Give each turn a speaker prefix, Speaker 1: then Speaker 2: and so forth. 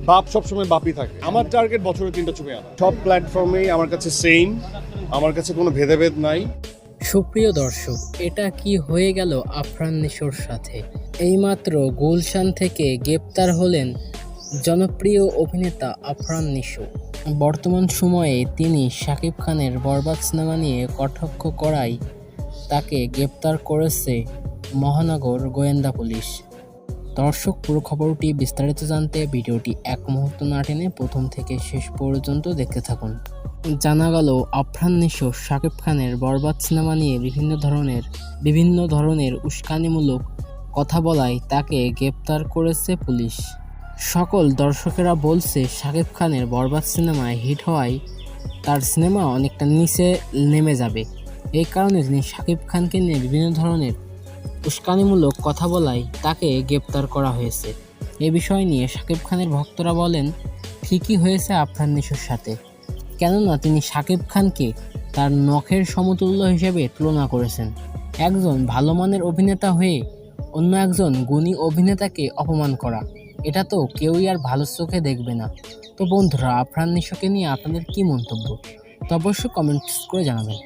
Speaker 1: বাপ সবসময় বাপই থাকে। আমার টার্গেট বছরে 3টা ছবি আনা। সব প্ল্যাটফর্মেই আমার কাছে সেম, আমার কাছে কোনো ভেদাভেদ নাই।
Speaker 2: সুপ্রিয় দর্শক, এটা কি হয়ে গেল আফরান নিশোর সাথে? এইমাত্র গুলশান থেকে গ্রেপ্তার হলেন জনপ্রিয় অভিনেতা আফরান নিশো। বর্তমান সময়ে তিনি শাকিব খানের বরবাদ সিনেমা নিয়ে কটাক্ষ করায় তাকে গ্রেপ্তার করেছে মহানগর গোয়েন্দা পুলিশ। দর্শক, পুরো খবরটি বিস্তারিত জানতে ভিডিওটি এক মুহূর্ত না টেনে প্রথম থেকে শেষ পর্যন্ত দেখতে থাকুন। জানা গেল, আফরান নিশো শাকিব খানের বরবাদ সিনেমা নিয়ে বিভিন্ন ধরনের উস্কানিমূলক কথা বলায় তাকে গ্রেপ্তার করেছে পুলিশ। সকল দর্শকেরা বলছে, শাকিব খানের বরবাদ সিনেমায় হিট হওয়ায় তার সিনেমা অনেকটা নিচে নেমে যাবে। এই কারণে তিনি শাকিব খানকে নিয়ে বিভিন্ন ধরনের উস্কানিমূলক কথা বলায় তাকে গ্রেপ্তার করা হয়েছে। এ বিষয় নিয়ে শাকিব খানের ভক্তরা বলেন, ঠিকই হয়েছে আফরান নিশোর সাথে, কেননা তিনি শাকিব খানকে তার নখের সমতুল্য হিসেবে তুলনা করেছেন। একজন ভালো মানের অভিনেতা হয়ে অন্য একজন গুণী অভিনেতাকে অপমান করা, এটা তো কেউই আর ভালো চোখে দেখবে না। তো বন্ধুরা, আফরান নিশোকে নিয়ে আপনাদের কি মন্তব্য, তো অবশ্যই কমেন্টস করে জানাবেন।